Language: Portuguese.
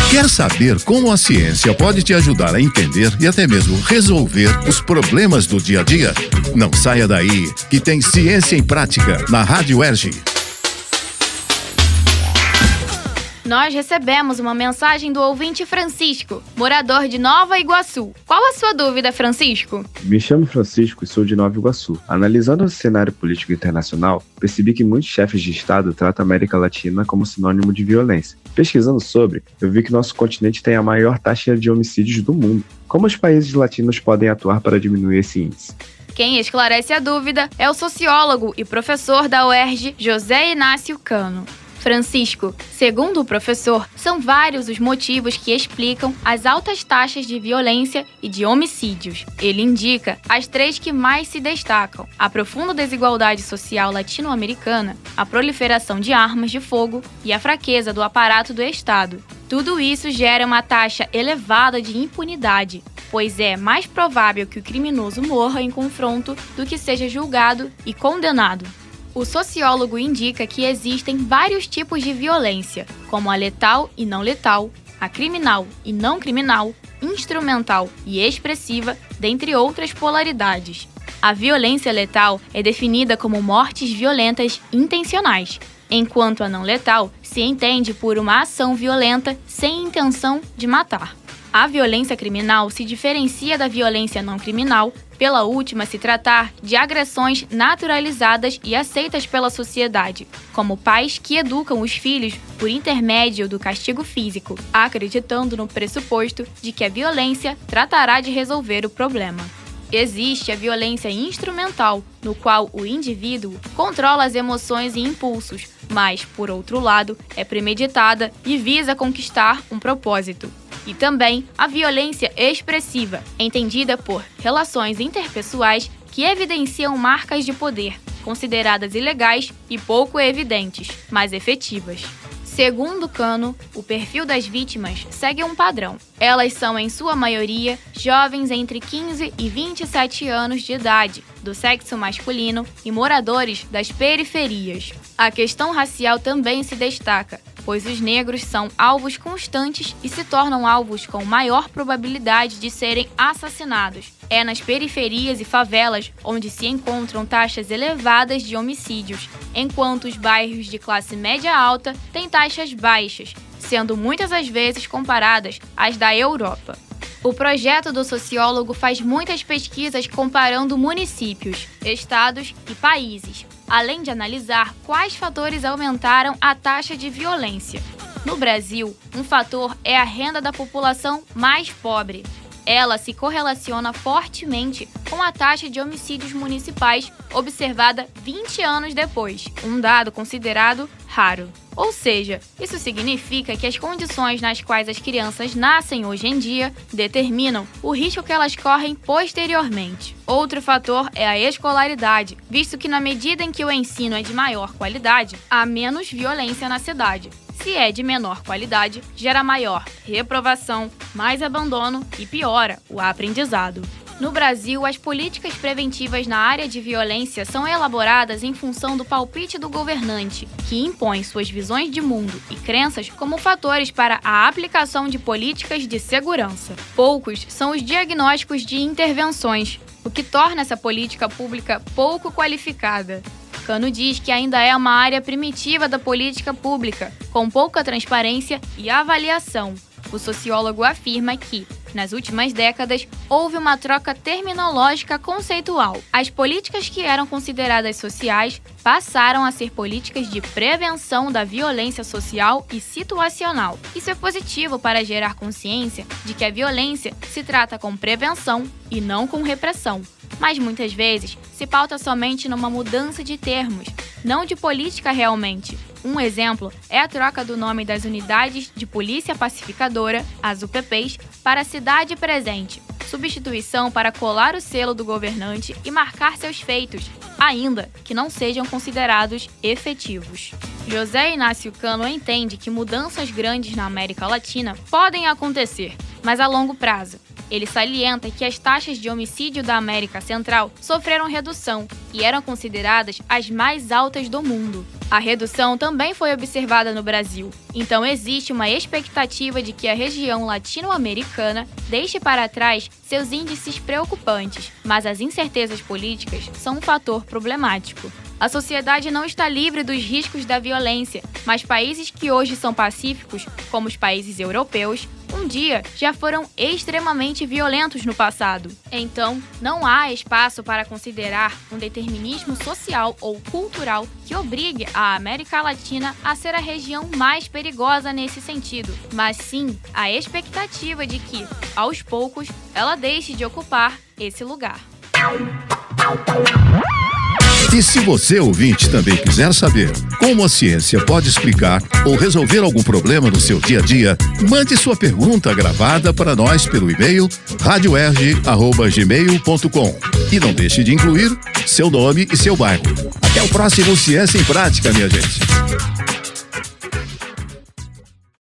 Quer saber como a ciência pode te ajudar a entender e até mesmo resolver os problemas do dia a dia? Não saia daí, que tem Ciência em Prática na Rádio Erge. Nós recebemos uma mensagem do ouvinte Francisco, morador de Nova Iguaçu. Qual a sua dúvida, Francisco? Me chamo Francisco e sou de Nova Iguaçu. Analisando o cenário político internacional, percebi que muitos chefes de Estado tratam a América Latina como sinônimo de violência. Pesquisando sobre, eu vi que nosso continente tem a maior taxa de homicídios do mundo. Como os países latinos podem atuar para diminuir esse índice? Quem esclarece a dúvida é o sociólogo e professor da UERJ, José Inácio Cano. Francisco, segundo o professor, são vários os motivos que explicam as altas taxas de violência e de homicídios. Ele indica as 3 que mais se destacam: a profunda desigualdade social latino-americana, a proliferação de armas de fogo e a fraqueza do aparato do Estado. Tudo isso gera uma taxa elevada de impunidade, pois é mais provável que o criminoso morra em confronto do que seja julgado e condenado. O sociólogo indica que existem vários tipos de violência, como a letal e não letal, a criminal e não criminal, instrumental e expressiva, dentre outras polaridades. A violência letal é definida como mortes violentas intencionais, enquanto a não letal se entende por uma ação violenta sem intenção de matar. A violência criminal se diferencia da violência não criminal, pela última se tratar de agressões naturalizadas e aceitas pela sociedade, como pais que educam os filhos por intermédio do castigo físico, acreditando no pressuposto de que a violência tratará de resolver o problema. Existe a violência instrumental, no qual o indivíduo controla as emoções e impulsos, mas, por outro lado, é premeditada e visa conquistar um propósito. E também a violência expressiva, entendida por relações interpessoais que evidenciam marcas de poder, consideradas ilegais e pouco evidentes, mas efetivas. Segundo Cano, o perfil das vítimas segue um padrão. Elas são, em sua maioria, jovens entre 15 e 27 anos de idade, do sexo masculino e moradores das periferias. A questão racial também se destaca, pois os negros são alvos constantes e se tornam alvos com maior probabilidade de serem assassinados. É nas periferias e favelas onde se encontram taxas elevadas de homicídios, enquanto os bairros de classe média alta têm taxas baixas, sendo muitas das vezes comparadas às da Europa. O projeto do sociólogo faz muitas pesquisas comparando municípios, estados e países, além de analisar quais fatores aumentaram a taxa de violência. No Brasil, um fator é a renda da população mais pobre. Ela se correlaciona fortemente com a taxa de homicídios municipais observada 20 anos depois, um dado considerado raro. Ou seja, isso significa que as condições nas quais as crianças nascem hoje em dia determinam o risco que elas correm posteriormente. Outro fator é a escolaridade, visto que na medida em que o ensino é de maior qualidade, há menos violência na cidade. Se é de menor qualidade, gera maior reprovação, mais abandono e piora o aprendizado. No Brasil, as políticas preventivas na área de violência são elaboradas em função do palpite do governante, que impõe suas visões de mundo e crenças como fatores para a aplicação de políticas de segurança. Poucos são os diagnósticos de intervenções, o que torna essa política pública pouco qualificada. Cano diz que ainda é uma área primitiva da política pública, com pouca transparência e avaliação. O sociólogo afirma que, nas últimas décadas, houve uma troca terminológica conceitual. As políticas que eram consideradas sociais passaram a ser políticas de prevenção da violência social e situacional. Isso é positivo para gerar consciência de que a violência se trata com prevenção e não com repressão. Mas muitas vezes se pauta somente numa mudança de termos, não de política realmente. Um exemplo é a troca do nome das unidades de polícia pacificadora, as UPPs, para cidade presente, substituição para colar o selo do governante e marcar seus feitos, ainda que não sejam considerados efetivos. José Inácio Cano entende que mudanças grandes na América Latina podem acontecer, mas a longo prazo. Ele salienta que as taxas de homicídio da América Central sofreram redução e eram consideradas as mais altas do mundo. A redução também foi observada no Brasil, então existe uma expectativa de que a região latino-americana deixe para trás seus índices preocupantes, mas as incertezas políticas são um fator problemático. A sociedade não está livre dos riscos da violência, mas países que hoje são pacíficos, como os países europeus, um dia já foram extremamente violentos no passado. Então, não há espaço para considerar um determinismo social ou cultural que obrigue a América Latina a ser a região mais perigosa nesse sentido, mas sim a expectativa de que, aos poucos, ela deixe de ocupar esse lugar. E se você, ouvinte, também quiser saber como a ciência pode explicar ou resolver algum problema no seu dia a dia, mande sua pergunta gravada para nós pelo e-mail radioerg@gmail.com e não deixe de incluir seu nome e seu bairro. Até o próximo Ciência em Prática, minha gente.